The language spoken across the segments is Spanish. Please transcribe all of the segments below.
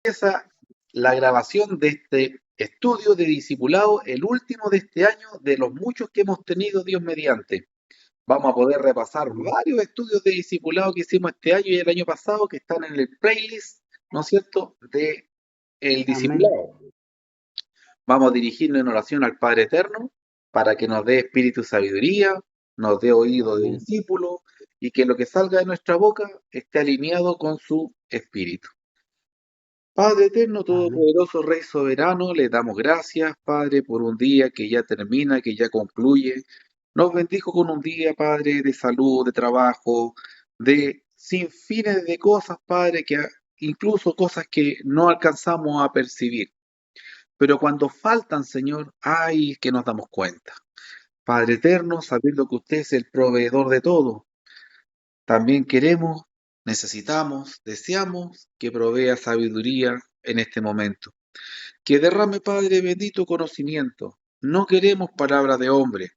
empieza la grabación de este estudio de discipulado, el último de este año, de los muchos que hemos tenido, Dios mediante. Vamos a poder repasar Amén. varios estudios de discipulado que hicimos este año y el año pasado, que están en el playlist, ¿no es cierto?, de el Amén. discipulado. Vamos a dirigirnos en oración al Padre Eterno para que nos dé espíritu y sabiduría, nos dé oído de Amén. discípulo y que lo que salga de nuestra boca esté alineado con su espíritu. Padre eterno, Amén. todopoderoso, Rey soberano, le damos gracias, Padre, por un día que ya termina, que ya concluye. Nos bendijo con un día, Padre, de salud, de trabajo, de sin fines de cosas, Padre, incluso cosas que no alcanzamos a percibir. Pero cuando faltan, Señor, ay, que nos damos cuenta. Padre eterno, sabiendo que usted es el proveedor de todo, también queremos, necesitamos, deseamos que provea sabiduría en este momento. Que derrame, Padre bendito, conocimiento. No queremos palabras de hombre,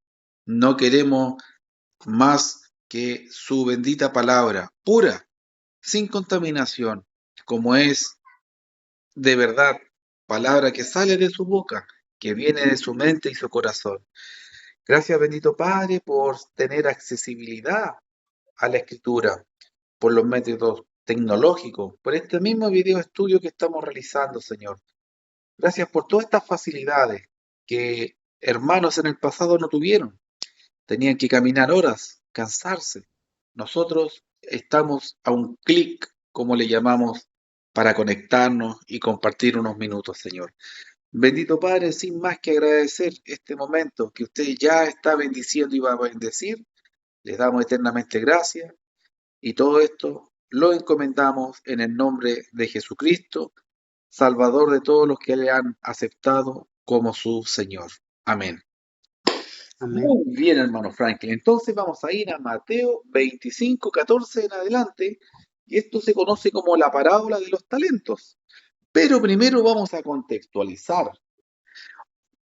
no queremos más que su bendita palabra, pura, sin contaminación, como es de verdad, palabra que sale de su boca, que viene de su mente y su corazón. Gracias, bendito Padre, por tener accesibilidad a la escritura, por los métodos tecnológicos, por este mismo video estudio que estamos realizando, Señor. Gracias por todas estas facilidades que hermanos en el pasado no tuvieron. Tenían que caminar horas, cansarse. Nosotros estamos a un clic, como le llamamos, para conectarnos y compartir unos minutos, Señor. Bendito Padre, sin más que agradecer este momento que usted ya está bendiciendo y va a bendecir, les damos eternamente gracias y todo esto lo encomendamos en el nombre de Jesucristo, Salvador de todos los que le han aceptado como su Señor. Amén. Amén. Muy bien, hermano Franklin. Entonces vamos a ir a Mateo 25, 14 en adelante, y esto se conoce como la parábola de los talentos. Pero primero vamos a contextualizar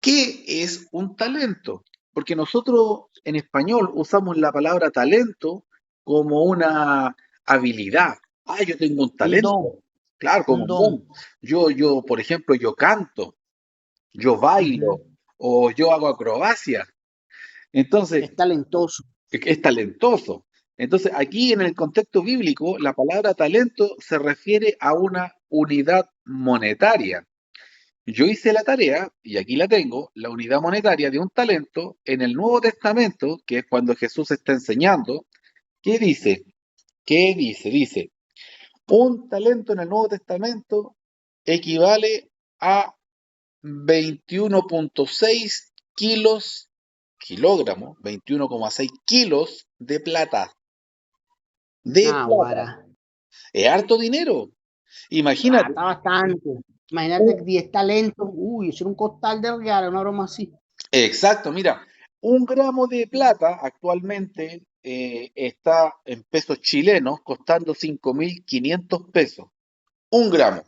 qué es un talento, porque nosotros en español usamos la palabra talento como una habilidad. Ah, yo tengo un Un don. talento. Claro, como Un un don. don. Por ejemplo, yo canto, yo Ujú. bailo o yo hago acrobacia. Entonces, Es talentoso. es talentoso. Entonces, aquí en el contexto bíblico, la palabra talento se refiere a una unidad monetaria. Yo hice la tarea, y aquí la tengo, la unidad monetaria de un talento en el Nuevo Testamento, que es cuando Jesús está enseñando. ¿Qué dice? ¿Qué dice? Dice, un talento en el Nuevo Testamento equivale a 21,6 kilogramos, 21,6 kilos de plata. De plata. Guara. Es harto dinero. Imagínate. Plata bastante. Imagínate un- 10 talentos. Uy, eso era un costal de regalo, una broma así. Exacto, mira, un gramo de plata actualmente está en pesos chilenos costando 5.500 pesos. Un gramo.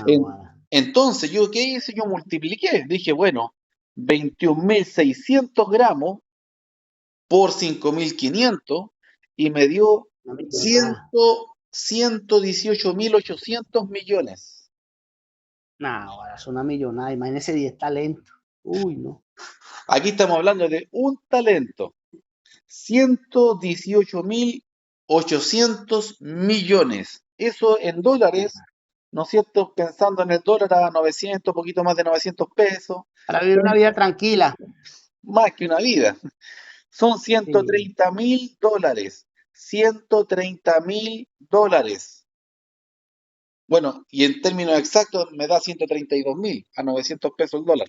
Guara. Entonces, ¿yo qué hice? Yo multipliqué. Dije, bueno, 21.600 gramos por 5.500 y me dio Una cien, millonada. 118.800 millones. Guara, es una millonada. Imagínese 10 talentos. Uy, no. Aquí estamos hablando de un talento. 118.800 millones. Eso en dólares, ¿no es cierto? Pensando en el dólar a 900, poquito más de 900 pesos, Para vivir una son vida tranquila. más que una vida. Son ciento Sí. treinta mil dólares. 130.000 dólares. Bueno, y en términos exactos me da 132.000 a 900 pesos el dólar.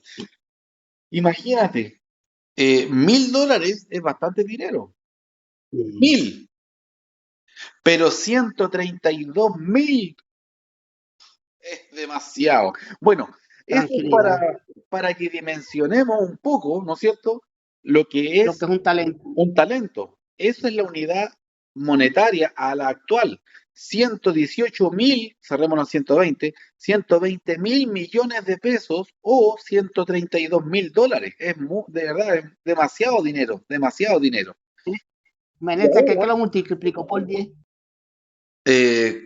Imagínate, 1.000 dólares es bastante dinero. Sí. 1.000. Pero 132.000 es demasiado. Bueno, eso es Tranquilidad. para que dimensionemos un poco, ¿no es cierto? Lo que Lo que es es un talento. un talento. Esa es la unidad monetaria a la actual. 118.000, cerremos en 120.000 millones de pesos o 132.000 dólares. De verdad, es demasiado dinero, demasiado dinero. Y Imagínate que ahora, lo multiplicó por 10. eh,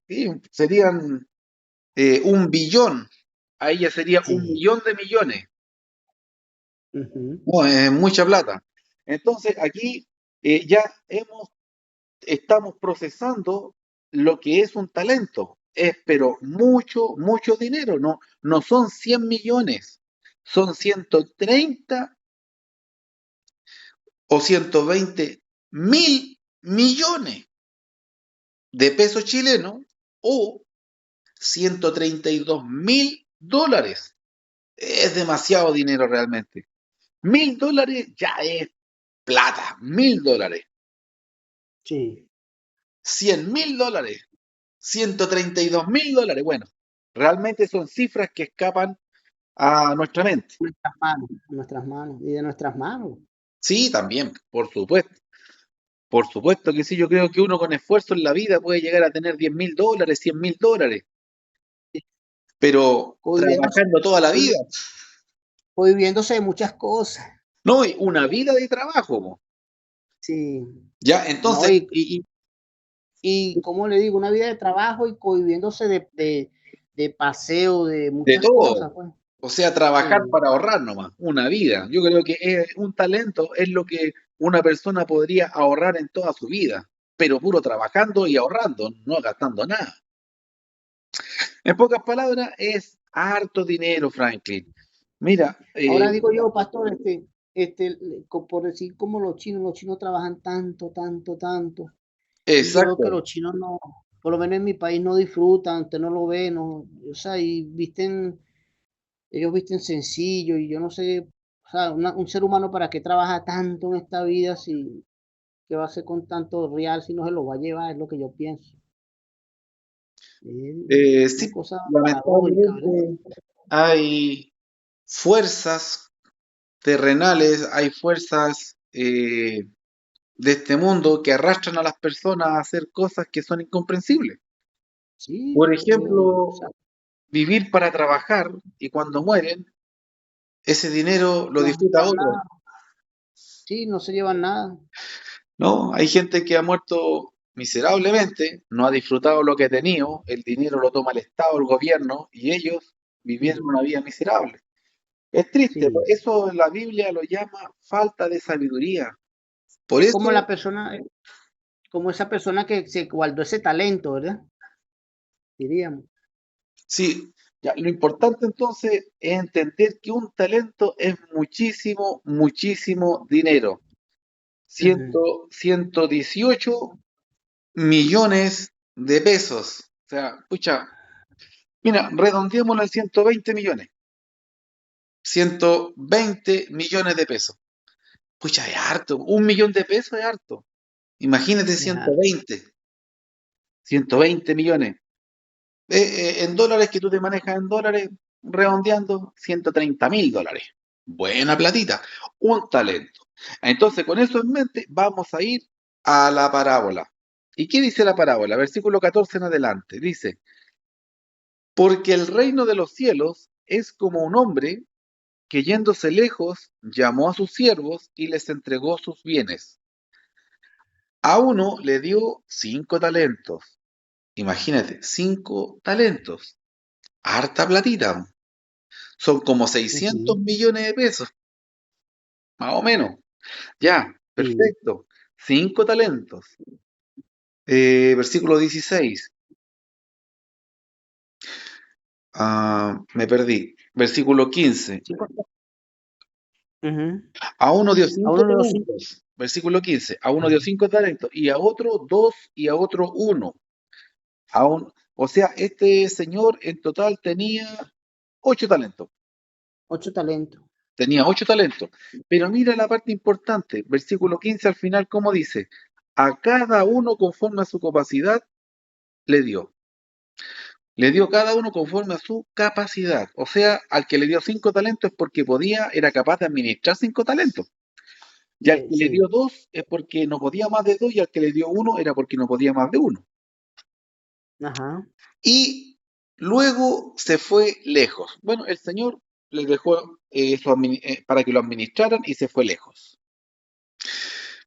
sí, serían un billón, ahí ya sería un Sí. millón de millones. Ujú. No, es mucha plata. Entonces aquí ya estamos procesando lo que es un talento. Es pero mucho, mucho dinero. No, no son 100 millones, son 130 o 120.000 millones de pesos chilenos o 132.000 dólares. Es demasiado dinero realmente. $1.000 ya es plata, $1.000. Sí. 100.000 dólares, 132.000 dólares. Bueno, realmente son cifras que escapan a nuestra mente. Nuestras manos y de nuestras manos. Sí, también, por supuesto. Por supuesto que sí, yo creo que uno con esfuerzo en la vida puede llegar a tener $10.000, $100.000, pero Cohibiéndose, trabajando toda la vida. cohibi- cohibiéndose de muchas cosas. No, y una vida de trabajo, po. Sí. Ya, No, entonces, y ¿cómo le digo? Una vida de trabajo y cohibiéndose de paseo, de de muchas todo. cosas, pues. O sea, trabajar Sí, para ahorrar nomás, una vida. Yo creo que un talento es lo que una persona podría ahorrar en toda su vida, pero puro trabajando y ahorrando, no gastando nada. En pocas palabras, es harto dinero, Franklin. Mira, ahora digo yo, pastor, por decir como los chinos trabajan tanto, tanto, tanto, y yo veo que exacto. los chinos no, por lo menos en mi país no disfrutan, usted no lo ve, no, o sea, ellos visten sencillo, y yo no sé, o sea, un ser humano para qué trabaja tanto en esta vida, si, qué va a hacer con tanto real, si no se lo va a llevar, es lo que yo pienso. Es una Sí, cosa paradójica, ¿verdad? lamentablemente hay fuerzas terrenales, hay fuerzas de este mundo que arrastran a las personas a hacer cosas que son incomprensibles. Sí, Por o ejemplo, sea, vivir para trabajar y cuando mueren, ese dinero lo no se disfruta llevan otro, nada, sí, no se llevan nada. ¿no? Hay gente que ha muerto miserablemente, no ha disfrutado lo que ha tenido, el dinero lo toma el Estado, el gobierno, y ellos vivieron Ujú. una vida miserable. Es triste, Sí, eso la Biblia lo llama falta de sabiduría. Por es como eso, como esa persona que se guardó ese talento, ¿verdad? Diríamos. sí, ya, lo importante entonces es entender que un talento es muchísimo, muchísimo dinero. Ujú. 118 millones de pesos. O sea, escucha, mira, redondeémoslo en 120 millones. 120 millones de pesos. Pucha, es harto. 1 millón de pesos es harto. Imagínate Ajá. 120 millones. En dólares que tú te manejas en dólares, redondeando, 130.000 dólares. Buena platita. Un talento. Entonces, con eso en mente, vamos a ir a la parábola. ¿Y qué dice la parábola? Versículo 14 en adelante. Dice, porque el reino de los cielos es como un hombre que yéndose lejos, llamó a sus siervos y les entregó sus bienes. A uno le dio 5 talentos. Imagínate, 5 talentos. Harta platita. Son como 600 Ujú. millones de pesos, más o menos. Ya, Sí. perfecto. 5 talentos. Versículo 16. Me perdí. Versículo 15. Sí, ujú. A uno dio A cinco uno de los cinco. talentos. Versículo 15. A uno dio Ajá. 5 talentos. Y a otro 2 y a otro uno. O sea, este señor en total tenía 8 talentos. 8 talentos. Tenía 8 talentos. Pero mira la parte importante. Versículo 15 al final, ¿cómo dice? A cada uno conforme a su capacidad le dio. Le dio cada uno conforme a su capacidad. O sea, al que le dio 5 talentos es porque podía, era capaz de administrar 5 talentos. Y al que le dio Sí. 2 es porque no podía más de 2 y al que le dio uno era porque no podía más de uno. Ajá. Y luego se fue lejos. Bueno, el Señor les dejó para que lo administraran y se fue lejos.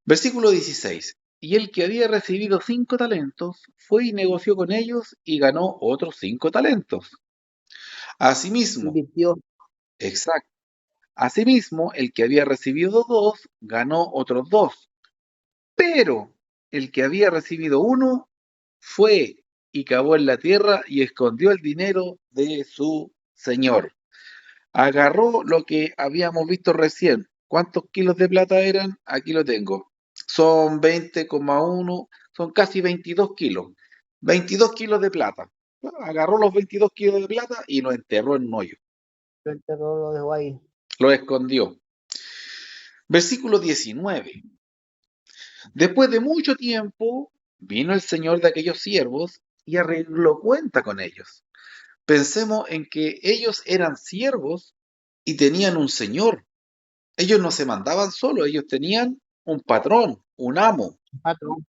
Versículo 16. Y el que había recibido 5 talentos fue y negoció con ellos y ganó otros 5 talentos. Asimismo, Invirtió. exacto. Asimismo, el que había recibido 2 ganó otros 2. Pero el que había recibido 1 fue y cavó en la tierra y escondió el dinero de su señor. Agarró lo que habíamos visto recién. ¿Cuántos kilos de plata eran? Aquí lo tengo. Son 20,1, son casi 22 kilos. 22 kilos de plata. Agarró los 22 kilos de plata y lo enterró en un hoyo. Lo enterró, lo dejó ahí. Lo escondió. Versículo 19. Después de mucho tiempo, vino el señor de aquellos siervos y arregló cuenta con ellos. Pensemos en que ellos eran siervos y tenían un señor. Ellos no se mandaban solos, ellos tenían un patrón, un amo. Patrón.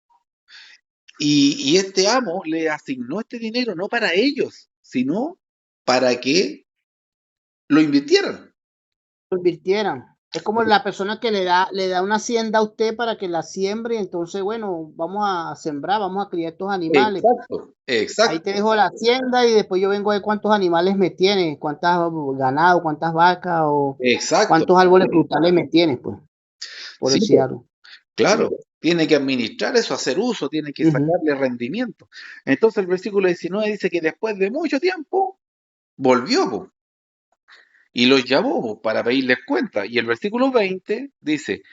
Y este amo le asignó este dinero no para ellos, sino para que lo invirtieran. Lo invirtieran. Es como la persona que le da una hacienda a usted para que la siembre y entonces, bueno, vamos a sembrar, vamos a criar estos animales. Exacto, Ahí te exacto, dejo la hacienda y después yo vengo a ver cuántos animales me tienes, cuántas ganado, cuántas vacas o exacto. cuántos árboles frutales me tienes, pues, por Sí, decir po, algo. claro, tiene que administrar eso, hacer uso, tiene que Ujú. sacarle rendimiento. Entonces el versículo 19 dice que después de mucho tiempo volvió po, y los llamó po, para pedirles cuenta. Y el versículo 20 dice,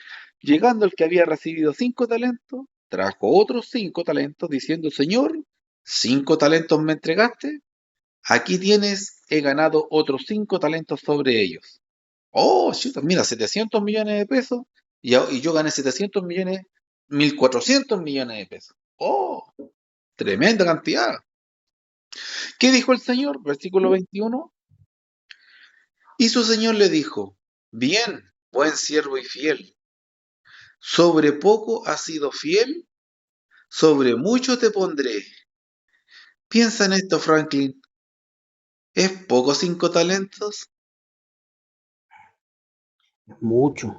llegando el que había recibido 5 talentos, trajo otros 5 talentos diciendo, Señor, 5 talentos me entregaste, aquí tienes, he ganado otros 5 talentos sobre ellos. Oh, chuta, mira, 700 millones de pesos y yo gané 700 millones, 1.400 millones de pesos. Oh, tremenda cantidad. ¿Qué dijo el Señor? Versículo 21. Y su Señor le dijo, bien, buen siervo y fiel, sobre poco has sido fiel, sobre mucho te pondré. Piensa en esto, Franklin. ¿Es poco 5 talentos? Mucho.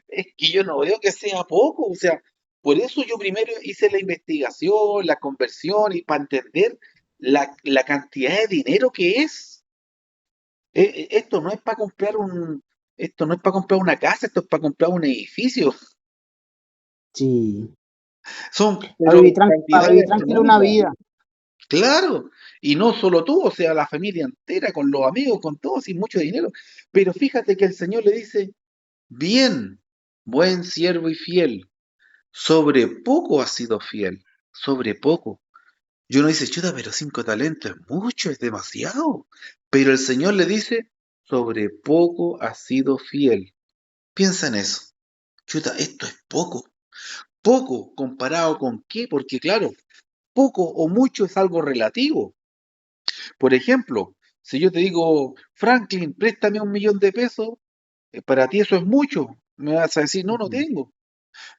Es que yo no veo que sea poco, o sea, por eso yo primero hice la investigación, la conversión y para entender la cantidad de dinero que es. Esto no es para comprar esto no es para comprar una casa, esto es para comprar un edificio. Sí. Son, Para pero vivir, para cantidades vivir tranquilo una astronómicas. vida. Claro, y no solo tú, o sea, la familia entera, con los amigos, con todos y mucho dinero. Pero fíjate que el Señor le dice, bien, buen siervo y fiel. Sobre poco has sido fiel, sobre poco. Y uno dice, chuta, pero 5 talentos es mucho, es demasiado. Pero el Señor le dice, sobre poco has sido fiel. Piensa en eso. Chuta, esto es poco. Poco comparado con qué, porque claro, poco o mucho es algo relativo. Por ejemplo, si yo te digo, Franklin, préstame 1 millón de pesos, para ti eso es mucho. Me vas a decir, no, no Ujú. tengo.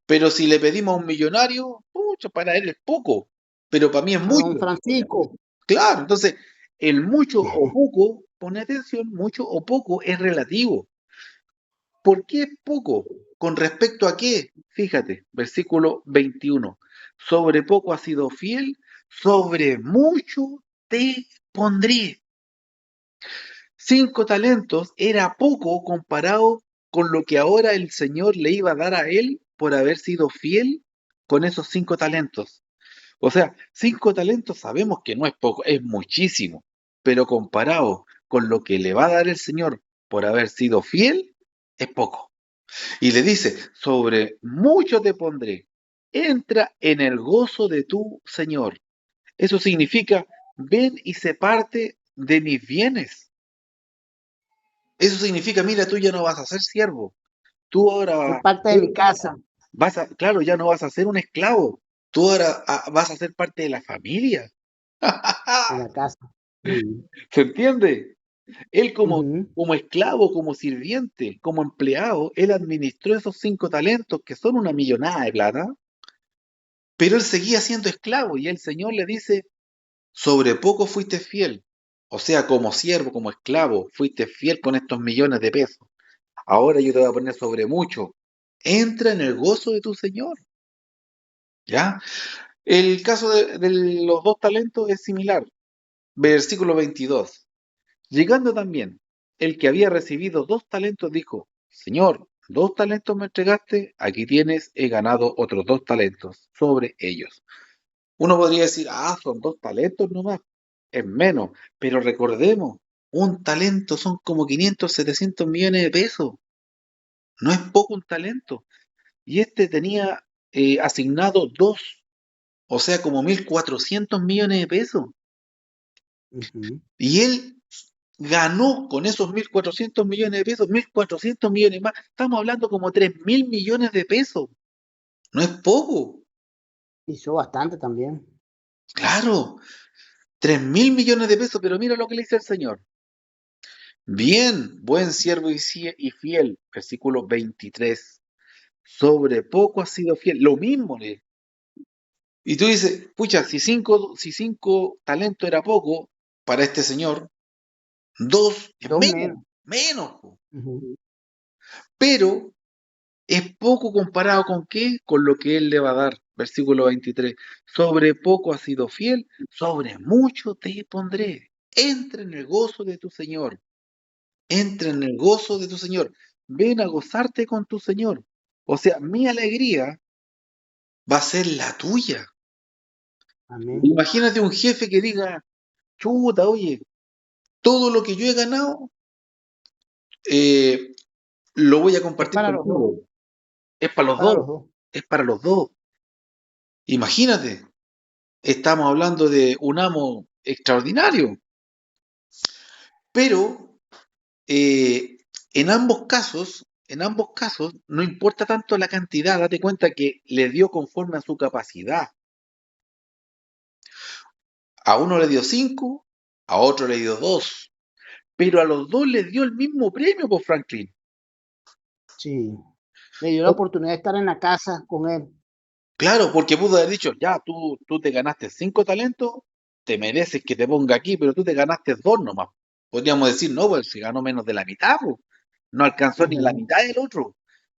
Pero si le pedimos a un millonario, pucha, para él es poco, pero para mí es A don mucho. Francisco. Claro, entonces, el mucho o poco, pone atención, mucho o poco es relativo. ¿Por qué es poco? ¿Con respecto a qué? Fíjate, versículo 21. Sobre poco has sido fiel, sobre mucho te pondré. 5 talentos era poco comparado con lo que ahora el Señor le iba a dar a él por haber sido fiel con esos 5 talentos. O sea, 5 talentos sabemos que no es poco, es muchísimo, pero comparado con lo que le va a dar el Señor por haber sido fiel, es poco. Y le dice, sobre mucho te pondré, entra en el gozo de tu Señor. Eso significa, ven y sé parte de mis bienes. Eso significa, mira, tú ya no vas a ser siervo, tú ahora Es vas a parte de ser, mi casa, claro, ya no vas a ser un esclavo, tú ahora vas a ser parte de la familia. de la casa. Sí. ¿Se entiende? Él Ujú. como esclavo, como sirviente, como empleado, él administró esos 5 talentos que son una millonada de plata, pero él seguía siendo esclavo y el Señor le dice, sobre poco fuiste fiel. O sea, como siervo, como esclavo, fuiste fiel con estos millones de pesos. Ahora yo te voy a poner sobre mucho. Entra en el gozo de tu Señor. ¿ya? El caso de los dos talentos es similar. Versículo 22. Llegando también, el que había recibido dos talentos dijo, Señor, dos talentos me entregaste, aquí tienes, he ganado otros dos talentos sobre ellos. Uno podría decir, son dos talentos nomás, es menos, pero recordemos, un talento son como 500, 700 millones de pesos, no es poco un talento. Y este tenía asignado dos, o sea, como 1.400 millones de pesos. Ujú. Y él ganó con esos 1.400 millones de pesos, 1.400 millones más. Estamos hablando como 3.000 millones de pesos. No es poco. Hizo bastante también. Claro, 3.000 millones de pesos, pero mira lo que le dice el Señor. Bien, buen siervo y fiel, versículo 23. Sobre poco has sido fiel. Lo mismo. Y tú dices, pucha, si cinco talentos era poco para este señor, dos es Dos menos, menos. menos. Po. Ujú. Pero es poco comparado con qué, con lo que él le va a dar. Versículo 23. Sobre poco has sido fiel, sobre mucho te pondré. Entra en el gozo de tu Señor. Entra en el gozo de tu Señor. Ven a gozarte con tu Señor. O sea, mi alegría va a ser la tuya. Amén. Imagínate un jefe que diga, chuta, oye, todo lo que yo he ganado eh, lo voy a Es compartir para los dos. contigo. Es para Es los para dos. los dos. Es para los dos. Imagínate, estamos hablando de un amo extraordinario. Pero eh, en ambos casos, no importa tanto la cantidad, date cuenta que le dio conforme a su capacidad. A uno le dio 5, a otro le dio 2, pero a los dos les dio el mismo premio por Franklin. Sí. Le dio la oportunidad de estar en la casa con él. Claro, porque pudo haber dicho, ya, tú te ganaste 5 talentos, te mereces que te ponga aquí, pero tú te ganaste 2 nomás. Podríamos decir, no, pues se ganó menos de la mitad, pues. No alcanzó ni a la Ujú. mitad del otro,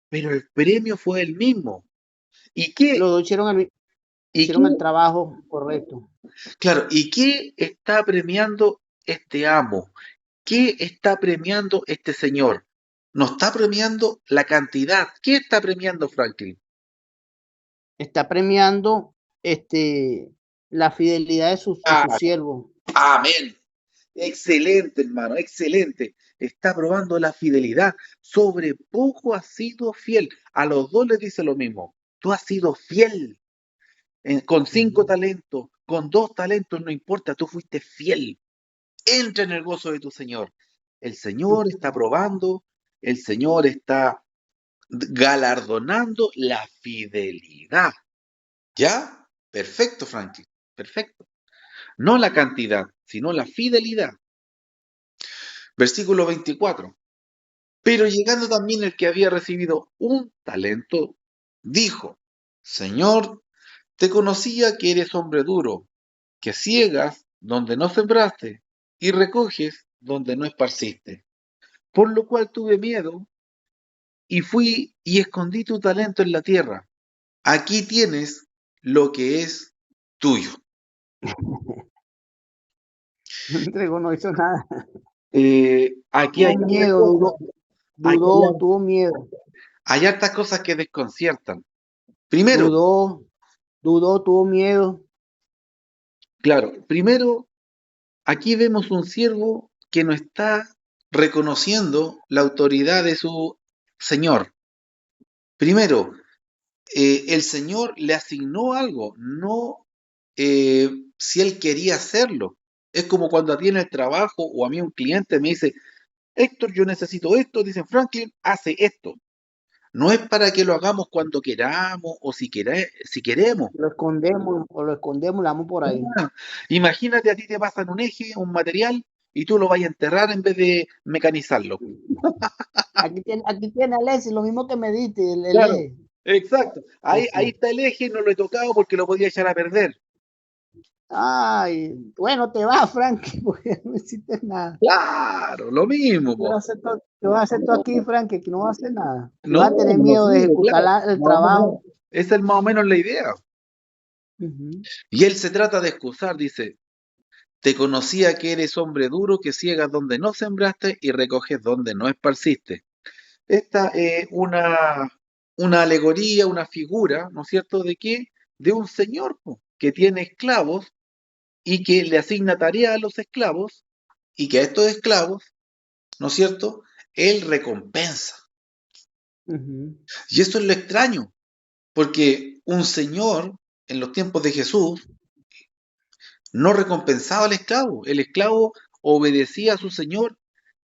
pero el premio fue el mismo. ¿Y Los qué, dos y qué, hicieron el trabajo correcto. claro, y qué está premiando este amo? ¿Qué está premiando este señor? No está premiando la cantidad. ¿Qué está premiando Franklin? Está premiando la fidelidad de su Ah, siervo. amén. Excelente, hermano, excelente. Está probando la fidelidad. Sobre poco has sido fiel. A los dos les dice lo mismo. Tú has sido fiel. Con 5 talentos, con 2 talentos, no importa, tú fuiste fiel. Entra en el gozo de tu Señor. El Señor está probando, el Señor está galardonando la fidelidad. ¿Ya? Perfecto, Franklin. Perfecto. No la cantidad, sino la fidelidad. Versículo 24. Pero llegando también el que había recibido un talento, dijo, Señor, te conocía que eres hombre duro, que ciegas donde no sembraste y recoges donde no esparciste. Por lo cual tuve miedo y fui y escondí tu talento en la tierra. Aquí tienes lo que es tuyo. No entregó, no hizo nada. Aquí hay Tuvo hartas miedo, cosas, aquí dudó, tuvo miedo. hay hartas cosas que desconciertan. Primero, Dudó, tuvo miedo. primero, aquí vemos un siervo que no está reconociendo la autoridad de su señor. Primero, el señor le asignó algo, no si él quería hacerlo. Es como cuando a ti en el trabajo o a mí un cliente me dice, Héctor, yo necesito esto, dicen Franklin, hace esto. No es para que lo hagamos cuando queramos o si queremos. Lo escondemos, lo damos por ahí. Ah, imagínate a ti te pasan un eje, un material, y tú lo vas a enterrar en vez de mecanizarlo. Aquí tiene Alexis, lo mismo que me diste, el Claro, eje. exacto. Ahí Así. está el eje, no lo he tocado porque lo podía echar a perder. Ay, bueno, te vas, Frank, porque no hiciste nada. Claro, lo mismo, po. ¿Qué vas a hacer tú aquí, Frank? Que no vas a hacer nada. Y No, vas a tener no miedo de sirve, ejecutar claro. el Más o menos, trabajo. esa es más o menos la idea. Ujú. Y él se trata de excusar, dice, te conocía que eres hombre duro, que ciegas donde no sembraste y recoges donde no esparciste. Esta es una alegoría, una figura, ¿no es cierto?, ¿de qué? De un señor po, que tiene esclavos y que le asigna tarea a los esclavos y que a estos esclavos, ¿no es cierto?, él recompensa. Ujú. Y eso es lo extraño, porque un señor en los tiempos de Jesús no recompensaba al esclavo. El esclavo obedecía a su señor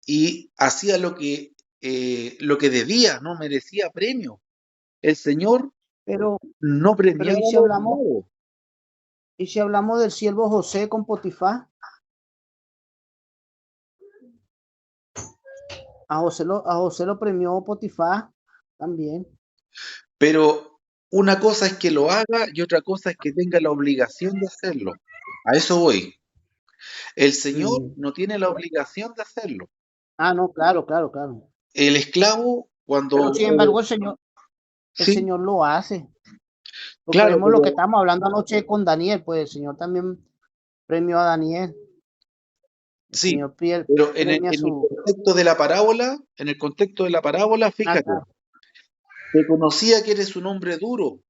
y hacía lo que debía, no merecía premio. El señor Pero, no pero premiaba a los esclavos. ¿y si hablamos del siervo José con Potifar? A José lo premió Potifar también. Pero una cosa es que lo haga y otra cosa es que tenga la obligación de hacerlo. A eso voy. El señor Mm. no tiene la obligación de hacerlo. Ah, no, claro, claro, claro. El esclavo, Pero cuando... sin embargo, el Sí, Señor lo hace. Porque claro, vemos lo que pero estamos hablando anoche con Daniel, pues el Señor también premió a Daniel. El sí, Señor pero premia en el su... contexto de la parábola, en el contexto de la parábola, Ah, fíjate, claro. te conocía que eres un hombre duro.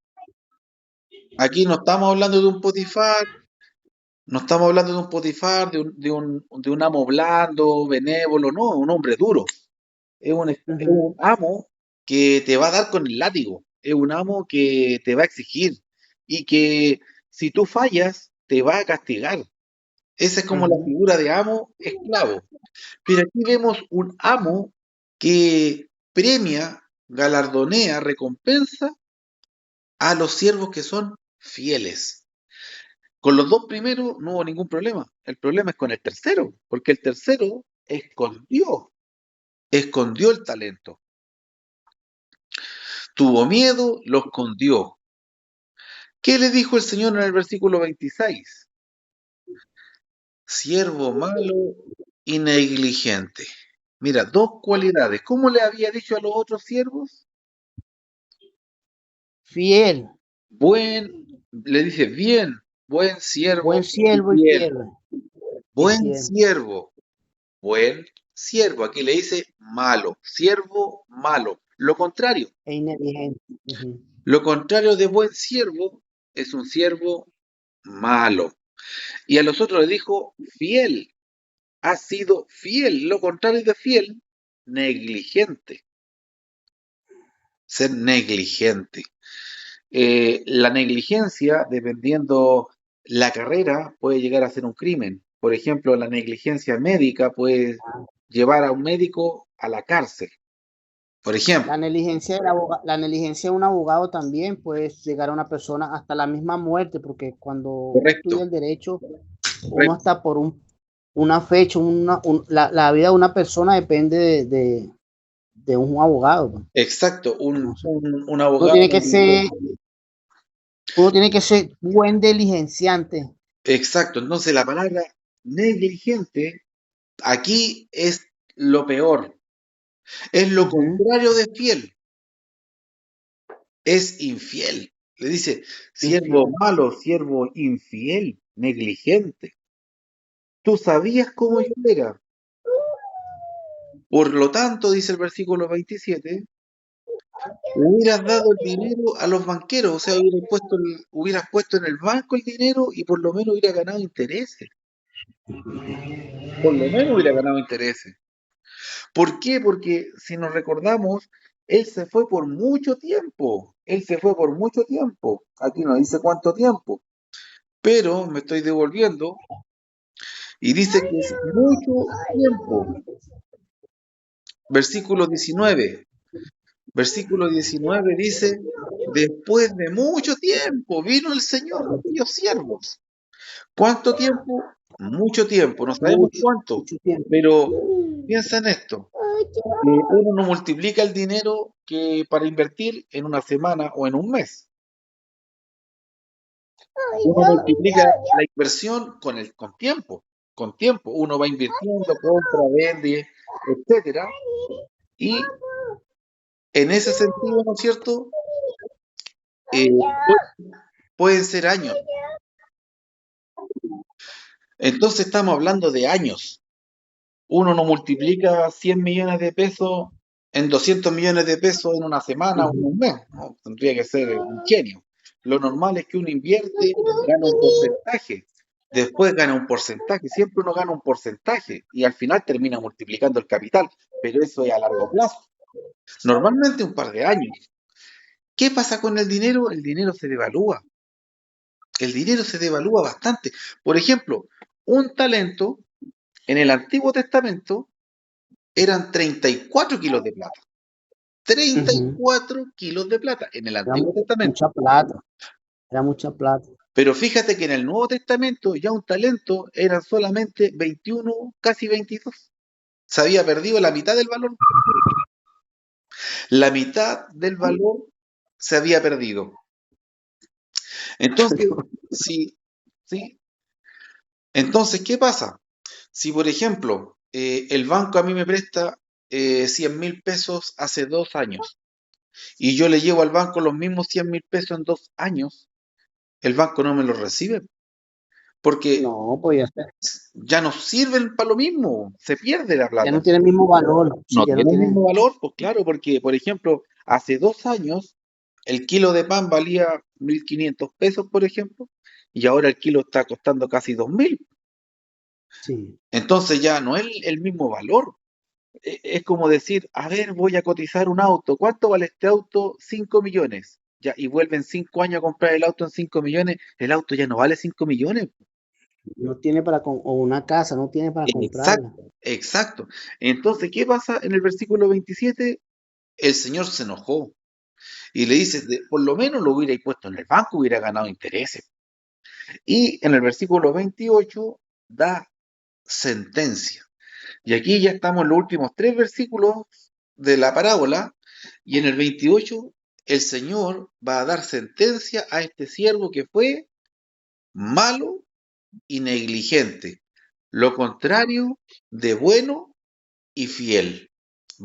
Aquí no estamos hablando de un Potifar, no estamos hablando de un Potifar, de un amo blando, benévolo, no, un hombre duro. Es Ujú, un amo que te va a dar con el látigo, es un amo que te va a exigir y que si tú fallas, te va a castigar. Esa es como la ujú, figura de amo esclavo. Pero aquí vemos un amo que premia, galardonea, recompensa a los siervos que son fieles. Con los dos primeros no hubo ningún problema. El problema es con el tercero, porque el tercero escondió el talento. Tuvo miedo, lo escondió. ¿Qué le dijo el Señor en el versículo 26? Siervo malo y negligente. Mira, dos cualidades. ¿Cómo le había dicho a los otros siervos? fiel, Le dice, bien, buen buen siervo y siervo fiel. y Buen fiel, siervo, buen siervo. Aquí le dice malo, siervo malo. e inteligente. Ujú, Lo contrario de buen siervo es un siervo malo. Y a los otros le dijo fiel, ha sido fiel. Lo contrario de fiel, negligente. Ser negligente. La negligencia, dependiendo la carrera, puede llegar a ser un crimen. Por ejemplo, la negligencia médica puede llevar a un médico a la cárcel, por ejemplo. La negligencia de un abogado también puede llegar a una persona hasta la misma muerte, porque cuando uno Correcto, estudia el derecho, uno correcto. está por una fecha, la vida de una persona depende de un abogado, pues. Exacto. No sé. Un Uno abogado tiene que ser, negligente. uno tiene que ser buen diligenciante. Exacto. Entonces la palabra negligente aquí es lo peor. Es lo Ujú, contrario de fiel. Es infiel. Le dice, siervo infiel. malo, siervo infiel, negligente. Tú sabías cómo yo era. Por lo tanto, dice el versículo 27, hubieras dado el dinero a los banqueros, o sea, hubieras puesto en el banco el dinero y por lo menos hubiera ganado intereses. Por lo menos hubiera ganado intereses. ¿Por qué? Porque si nos recordamos, él se fue por mucho tiempo. Él se fue por mucho tiempo. Aquí no dice cuánto tiempo, pero me estoy devolviendo y dice que es mucho tiempo. Versículo 19. Versículo 19 dice, después de mucho tiempo vino el Señor de aquellos siervos. ¿Cuánto tiempo? Mucho tiempo, no sabemos Mucho, cuánto, mucho tiempo. pero piensa en esto. Uno no multiplica el dinero que para invertir en una semana o en un mes. Uno multiplica la inversión con tiempo, con tiempo. Uno va invirtiendo, compra, vende, etcétera. Y en ese sentido, ¿no es cierto? Eh, pueden ser años. Entonces estamos hablando de años. Uno no multiplica 100 millones de pesos en 200 millones de pesos en una semana o en Ujú. un mes, ¿no? Tendría que ser un genio. Lo normal es que uno invierte, gana un porcentaje, después gana un porcentaje, siempre uno gana un porcentaje y al final termina multiplicando el capital, pero eso es a largo plazo. Normalmente un par de años. ¿Qué pasa con el dinero? El dinero se devalúa. El dinero se devalúa bastante. Por ejemplo, un talento en el Antiguo Testamento eran 34 kilos de plata. treinta y Ujú. cuatro kilos de plata en el Era Antiguo Testamento. mucha plata, era mucha plata. Pero fíjate que en el Nuevo Testamento ya un talento eran solamente 21, casi 22. Se había perdido la mitad del valor. La mitad del valor se había perdido. Entonces, sí, sí. Entonces, ¿qué pasa? Si, por ejemplo, el banco a mí me presta 100.000 pesos hace 2 años y yo le llevo al banco los mismos 100.000 pesos en 2 años, el banco no me los recibe porque No, pues ya está. ya no sirven para lo mismo, se pierde la Ya plata. no tiene el mismo valor. Sí, No ya no tiene el tiene. mismo valor, pues claro, porque, por ejemplo, hace 2 años el kilo de pan valía 1.500 pesos, por ejemplo, y ahora el kilo está costando casi 2.000. Sí. Entonces ya no es el mismo valor. Es como decir, a ver, voy a cotizar un auto. ¿Cuánto vale este auto? 5 millones. Ya, y vuelven 5 años a comprar el auto en 5 millones. El auto ya no vale 5 millones. No tiene o una casa, no tiene para comprarla. Exacto, exacto. Entonces, ¿qué pasa en el versículo 27? El Señor se enojó y le dice, por lo menos lo hubiera puesto en el banco, hubiera ganado intereses. Y en el versículo 28 da sentencia. Y aquí ya estamos en los últimos 3 versículos de la parábola, y en el 28 el Señor va a dar sentencia a este siervo que fue malo y negligente, lo contrario de bueno y fiel.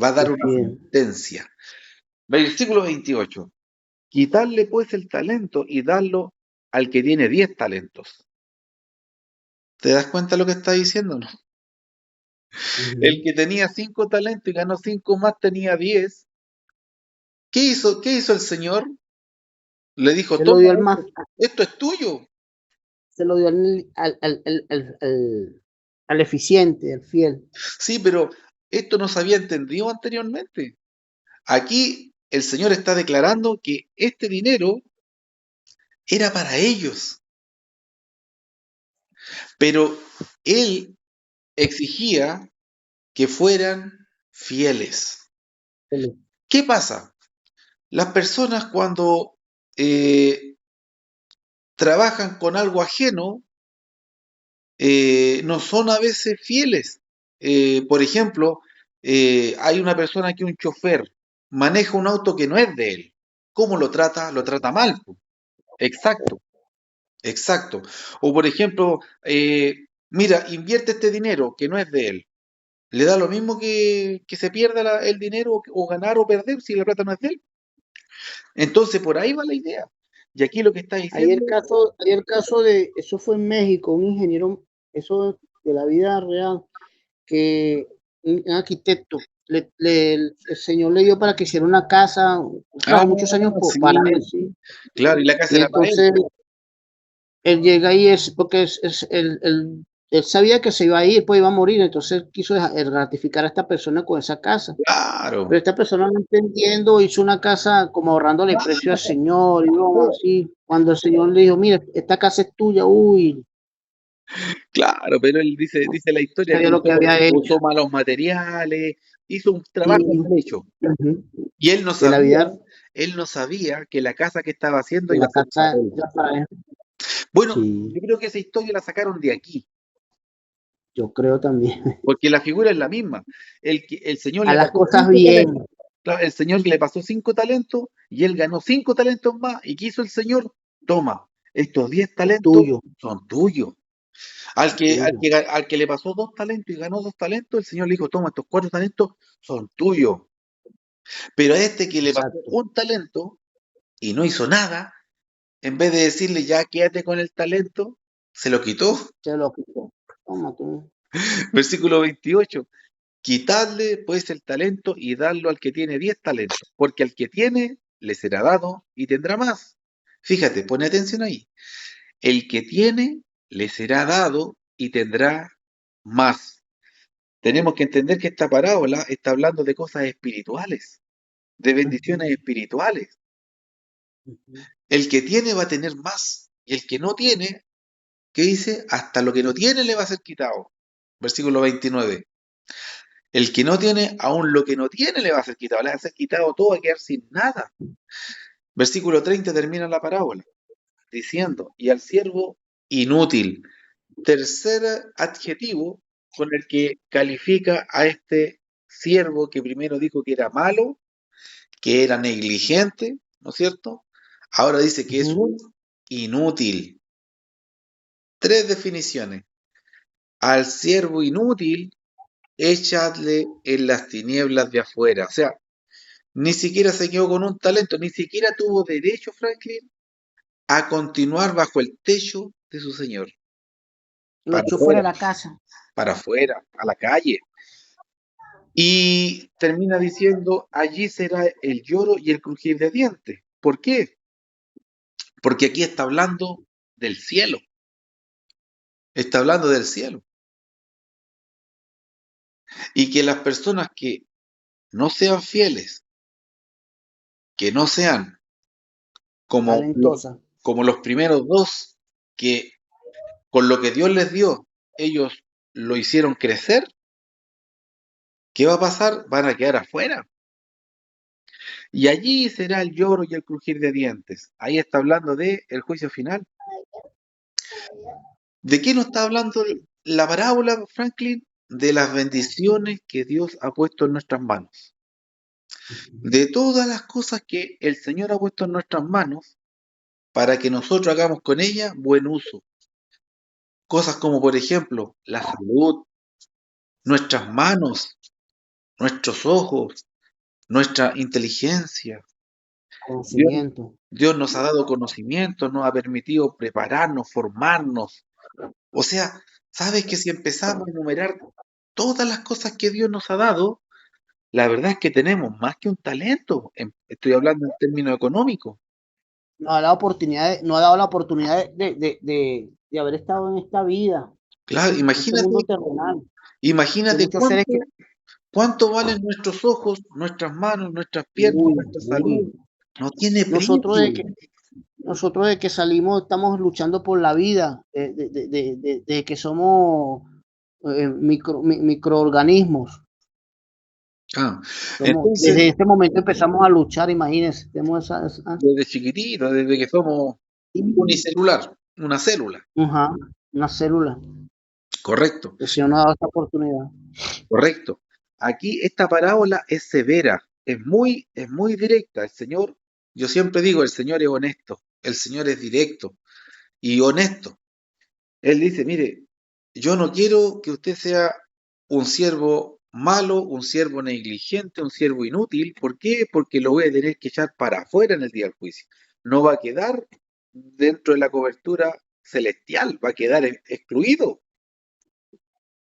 Va a Y dar una fiel. sentencia. Versículo 28. Quitarle pues el talento y darlo al que tiene 10 talentos. ¿Te das cuenta lo que está diciendo, no? El Ujú. que tenía 5 talentos y ganó 5 más tenía 10. ¿Qué hizo? ¿Qué hizo el Señor? Le dijo, Se lo toma, dio al más, esto es tuyo. se lo dio al eficiente, al fiel. Sí, pero esto no se había entendido anteriormente. Aquí el Señor está declarando que este dinero era para ellos, pero Él exigía que fueran fieles. ¿Qué pasa? Las personas cuando eh, trabajan con algo ajeno no son a veces fieles. Por ejemplo, hay una persona que un chofer maneja un auto que no es de él. ¿Cómo lo trata? Lo trata mal, po. Exacto, exacto. O por ejemplo, mira, invierte este dinero que no es de él. Le da lo mismo que se pierda el dinero o ganar o perder si la plata no es de él. Entonces, por ahí va la idea. Y aquí lo que está diciendo, Hay el caso de, eso fue en México, un ingeniero, eso de la vida real, que un arquitecto, el señor le dio para que hiciera una casa, ah, trabajó muchos años para él, sí, sí. claro, y la casa Y era para él. entonces él llega y es, porque él sabía que se iba a ir, pues iba a morir, entonces quiso gratificar a esta persona con esa casa. Pero Claro, esta persona no entendiendo, hizo una casa como ahorrándole precio al señor, y broma así. Cuando el señor le dijo, mira, esta casa es tuya, uy, claro, pero él dice la historia sabía que lo que había hecho. usó malos materiales, hizo un trabajo Sí, mal hecho. ujú. Y De la vida él no sabía que la casa que estaba haciendo de iba la a ser para casa él. era para él. Bueno, Sí, yo creo que esa historia la sacaron de aquí, yo creo también. porque la figura es la misma. El señor A le las pasó cosas 5 talentos. bien, Claro, el señor le pasó 5 talentos y él ganó 5 talentos más. ¿Y qué hizo el señor? Toma, estos 10 talentos tuyo, son tuyos. Al es que, al tuyo. que, al que le pasó 2 talentos y ganó 2 talentos, el señor le dijo, toma, estos 4 talentos son tuyos. Pero a este que le pasó Exacto. un talento y no hizo nada, en vez de decirle ya quédate con el talento, se lo quitó. Se lo quitó. Toma tú. Versículo 28. Quitadle pues el talento y dadlo al que tiene 10 talentos, porque al que tiene le será dado y tendrá más. Fíjate, pone atención ahí. El que tiene le será dado y tendrá más. Tenemos que entender que esta parábola está hablando de cosas espirituales, de bendiciones Ujú, espirituales. ujú. El que tiene va a tener más y el que no tiene, ¿qué dice? Hasta lo que no tiene le va a ser quitado. Versículo 29. El que no tiene, aún lo que no tiene le va a ser quitado, le va a ser quitado todo, va a quedar sin nada. Versículo 30 termina la parábola diciendo, y al siervo inútil. Tercer adjetivo con el que califica a este siervo que primero dijo que era malo, que era negligente, ¿no es cierto? Ahora dice que es Ujú. un inútil. Tres definiciones. Al siervo inútil, échadle en las tinieblas de afuera. O sea, ni siquiera se quedó con un talento, ni siquiera tuvo derecho, Franklin, a continuar bajo el techo de su señor. Lo Para echó fuera afuera, de la casa. para afuera, a la calle. Y termina diciendo, allí será el lloro y el crujir de dientes. ¿Por qué? Porque aquí está hablando del cielo. Está hablando del cielo. Y que las personas que no sean fieles, que no sean como los, Talentosa. como los primeros dos, que con lo que Dios les dio, ellos lo hicieron crecer, ¿qué va a pasar? Van a quedar afuera. Y allí será el lloro y el crujir de dientes. Ahí está hablando de el juicio final. ¿De qué nos está hablando la parábola, Franklin? De las bendiciones que Dios ha puesto en nuestras manos. De todas las cosas que el Señor ha puesto en nuestras manos para que nosotros hagamos con ellas buen uso. Cosas como, por ejemplo, la salud, nuestras manos, nuestros ojos, nuestra inteligencia. Dios, Conocimiento. Dios nos ha dado conocimiento, nos ha permitido prepararnos, formarnos. O sea, sabes que si empezamos a enumerar todas las cosas que Dios nos ha dado, la verdad es que tenemos más que un talento. Estoy hablando en términos económicos. Nos ha dado la oportunidad de haber estado en esta vida, Claro, en este imagínate, mundo terrenal. Hay imagínate muchos seres que, cuánto valen nuestros ojos, nuestras manos, nuestras piernas, uy, nuestra uy. salud. No tiene Nosotros precio. de que, nosotros de que salimos estamos luchando por la vida, de que somos microorganismos. Ah, Desde entonces, este momento empezamos a luchar, imagínense. Tenemos desde chiquitito, desde que somos unicelular, una célula. ajá, una célula. Correcto, El Señor nos ha dado esta oportunidad. correcto. Aquí esta parábola es severa, es muy directa. El Señor, yo siempre digo, el Señor es honesto, el Señor es directo y honesto. Él dice, mire, yo no quiero que usted sea un siervo malo, un siervo negligente, un siervo inútil. ¿Por qué? Porque lo voy a tener que echar para afuera en el día del juicio. No va a quedar dentro de la cobertura celestial, va a quedar excluido.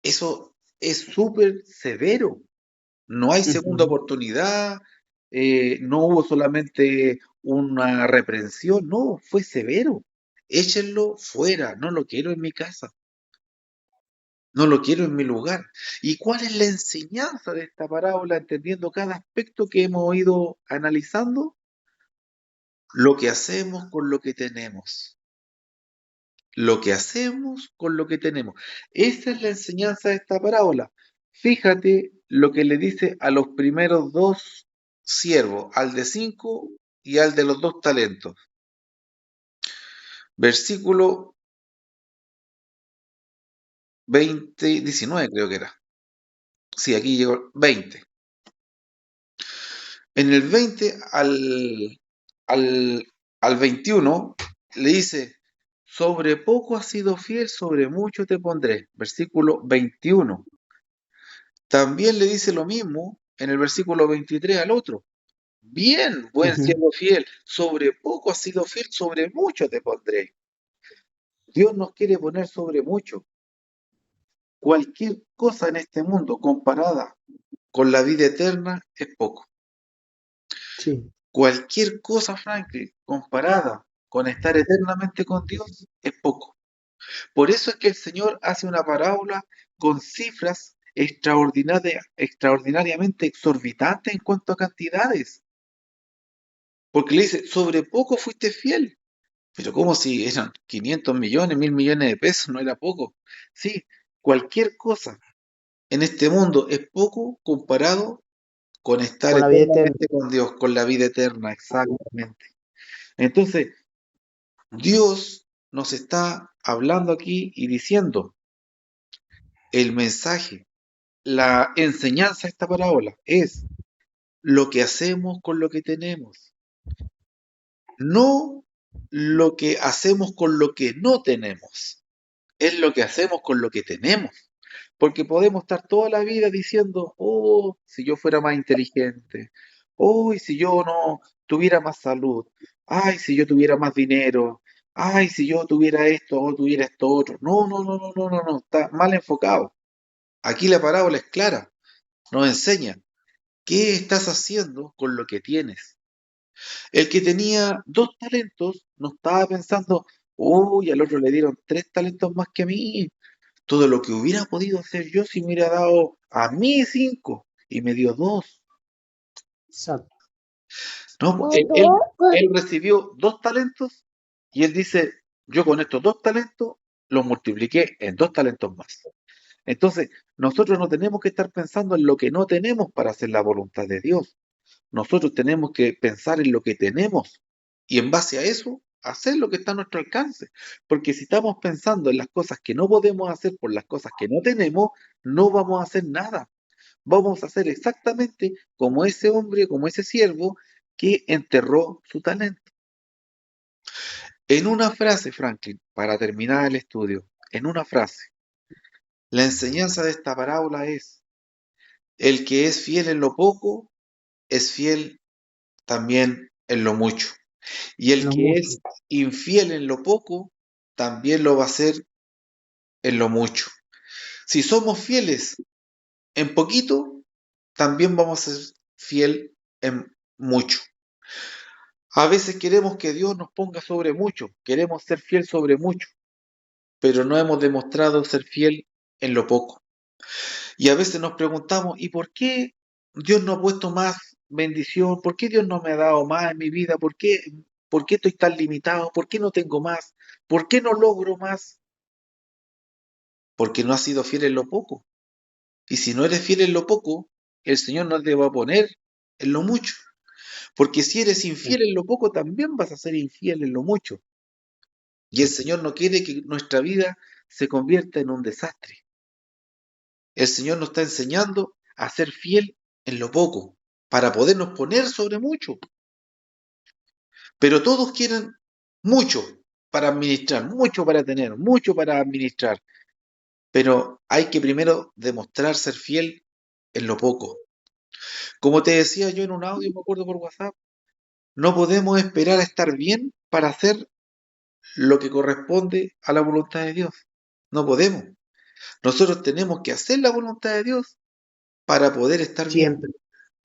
Eso es súper severo. No hay segunda Ujú. oportunidad, no hubo solamente una reprensión, no, fue severo. Échenlo fuera, no lo quiero en mi casa. No lo quiero en mi lugar. ¿Y cuál es la enseñanza de esta parábola, entendiendo cada aspecto que hemos ido analizando? Lo que hacemos con lo que tenemos. Lo que hacemos con lo que tenemos. Esa es la enseñanza de esta parábola. Fíjate lo que le dice a los primeros dos siervos, al de 5 y al de los 2 talentos. Versículo 19 creo que era. Sí, aquí llegó 20. En el 20 al, al 21 le dice, sobre poco has sido fiel, sobre mucho te pondré. Versículo 21. También le dice lo mismo en el versículo 23 al otro. Bien, buen Ujú. siervo fiel, sobre poco has sido fiel, sobre mucho te pondré. Dios nos quiere poner sobre mucho. Cualquier cosa en este mundo comparada con la vida eterna es poco. Sí, Cualquier cosa, Franklin, comparada con estar eternamente con Dios es poco. Por eso es que el Señor hace una parábola con cifras extraordinariamente exorbitantes en cuanto a cantidades. Porque le dice, sobre poco fuiste fiel. Pero como si eran 500 millones, 1000 millones de pesos, no era poco. Sí, cualquier cosa en este mundo es poco comparado con estar con la vida eterna. eternamente con Dios, con la vida eterna, exactamente. Entonces, Dios nos está hablando aquí y diciendo el mensaje, la enseñanza de esta parábola es lo que hacemos con lo que tenemos, no lo que hacemos con lo que no tenemos, es lo que hacemos con lo que tenemos. Porque podemos estar toda la vida diciendo, oh, si yo fuera más inteligente, oh, y si yo no tuviera más salud, ay, si yo tuviera más dinero, ay, si yo tuviera esto o tuviera esto otro. No, no, no, no, no, no, no, está mal enfocado. Aquí la parábola es clara, nos enseña qué estás haciendo con lo que tienes. El que tenía 2 talentos no estaba pensando, uy, al otro le dieron 3 talentos más que a mí, todo lo que hubiera podido hacer yo si me hubiera dado a mí 5 y me dio 2. Exacto. No, pues, él recibió 2 talentos y él dice, yo con estos 2 talentos los multipliqué en 2 talentos más. Entonces, nosotros no tenemos que estar pensando en lo que no tenemos para hacer la voluntad de Dios. Nosotros tenemos que pensar en lo que tenemos y en base a eso hacer lo que está a nuestro alcance. Porque si estamos pensando en las cosas que no podemos hacer por las cosas que no tenemos, no vamos a hacer nada. Vamos a hacer exactamente como ese hombre, como ese siervo que enterró su talento. En una frase, Franklin, para terminar el estudio, en una frase, la enseñanza de esta parábola es, el que es fiel en lo poco, es fiel también en lo mucho. Y el Lo que mucho. es infiel en lo poco, también lo va a hacer en lo mucho. Si somos fieles en poquito, también vamos a ser fiel en mucho. A veces queremos que Dios nos ponga sobre mucho, queremos ser fiel sobre mucho, pero no hemos demostrado ser fiel en lo poco. Y a veces nos preguntamos, ¿y por qué Dios no ha puesto más bendición? ¿Por qué Dios no me ha dado más en mi vida? Por qué estoy tan limitado? ¿Por qué no tengo más? ¿Por qué no logro más? Porque no has sido fiel en lo poco. Y si no eres fiel en lo poco, el Señor no te va a poner en lo mucho. Porque si eres infiel en lo poco, también vas a ser infiel en lo mucho. Y el Señor no quiere que nuestra vida se convierta en un desastre. El Señor nos está enseñando a ser fiel en lo poco, para podernos poner sobre mucho. Pero todos quieren mucho para administrar, mucho para tener, mucho para administrar. Pero hay que primero demostrar ser fiel en lo poco. Como te decía yo en un audio, me acuerdo por WhatsApp, no podemos esperar a estar bien para hacer lo que corresponde a la voluntad de Dios. No podemos. Nosotros tenemos que hacer la voluntad de Dios para poder estar bien. Siempre.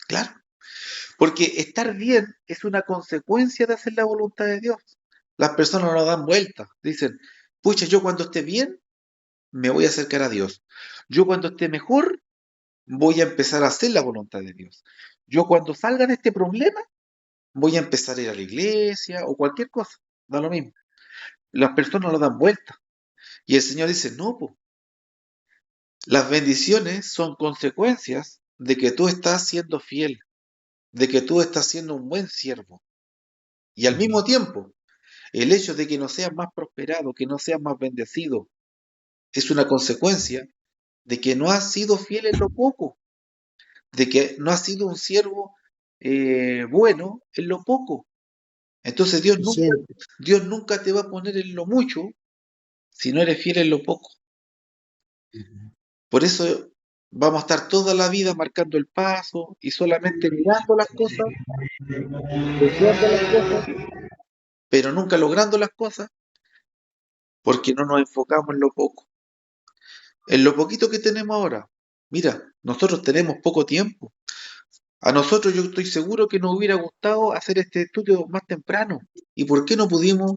Claro. Porque estar bien es una consecuencia de hacer la voluntad de Dios. Las personas no dan vuelta. Dicen, pucha, yo cuando esté bien, me voy a acercar a Dios. Yo cuando esté mejor, voy a empezar a hacer la voluntad de Dios. Yo cuando salga de este problema, voy a empezar a ir a la iglesia o cualquier cosa. Da lo mismo. Las personas no dan vuelta. Y el Señor dice, no, po, las bendiciones son consecuencias de que tú estás siendo fiel, de que tú estás siendo un buen siervo. Y al Ujú. mismo tiempo, el hecho de que no seas más prosperado, que no seas más bendecido, es una consecuencia de que no has sido fiel en lo poco, de que no has sido un siervo bueno en lo poco. Entonces Eficiente. Dios nunca te va a poner en lo mucho si no eres fiel en lo poco. Ujú. Por eso vamos a estar toda la vida marcando el paso y solamente mirando las cosas, deseando las cosas, pero nunca logrando las cosas porque no nos enfocamos en lo poco, en lo poquito que tenemos ahora. Mira, nosotros tenemos poco tiempo. A nosotros yo estoy seguro que nos hubiera gustado hacer este estudio más temprano. ¿Y por qué no pudimos?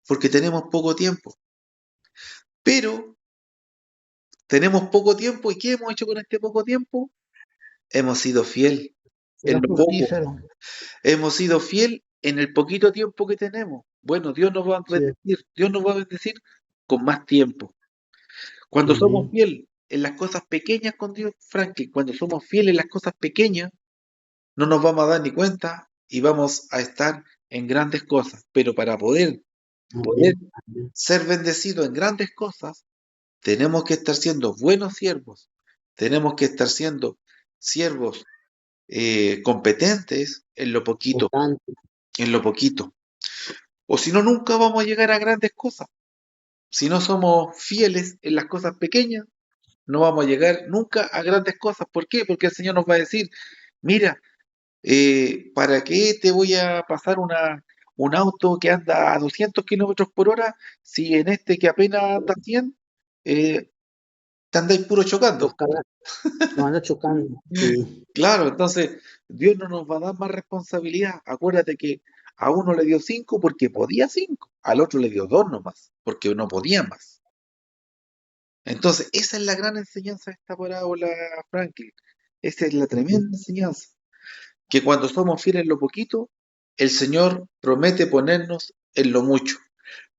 Porque tenemos poco tiempo. Pero tenemos poco tiempo y ¿qué hemos hecho con este poco tiempo? Hemos sido fiel en Era lo poco. fructífero. Hemos sido fiel en el poquito tiempo que tenemos. Bueno, Sí, Dios nos va a bendecir con más tiempo. Cuando somos sí, fiel en las cosas pequeñas con Dios, Franklin, cuando somos fieles en las cosas pequeñas, no nos vamos a dar ni cuenta y vamos a estar en grandes cosas. Pero para poder amén, amén. ser bendecidos en grandes cosas, tenemos que estar siendo buenos siervos, tenemos que estar siendo siervos competentes Constante. en lo poquito. O si no, nunca vamos a llegar a grandes cosas. Si no somos fieles en las cosas pequeñas, no vamos a llegar nunca a grandes cosas. ¿Por qué? Porque el Señor nos va a decir, mira, ¿para qué te voy a pasar un auto que anda a 200 kilómetros por hora si en este que apenas anda a 100, eh, te andáis puro chocando? Los carros nos anda chocando. Sí, Claro, entonces Dios no nos va a dar más responsabilidad. Acuérdate que a uno le dio 5 porque podía 5, al otro le dio 2 nomás, porque no podía más. Entonces, esa es la gran enseñanza de esta parábola, Franklin. Esa es la tremenda enseñanza. Que cuando somos fieles en lo poquito, el Señor promete ponernos en lo mucho.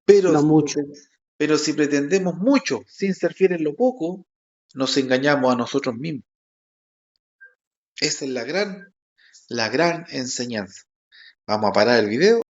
Pero no si, mucho. pero si pretendemos mucho sin ser fieles en lo poco, nos engañamos a nosotros mismos. Esa es la gran enseñanza. Vamos a parar el video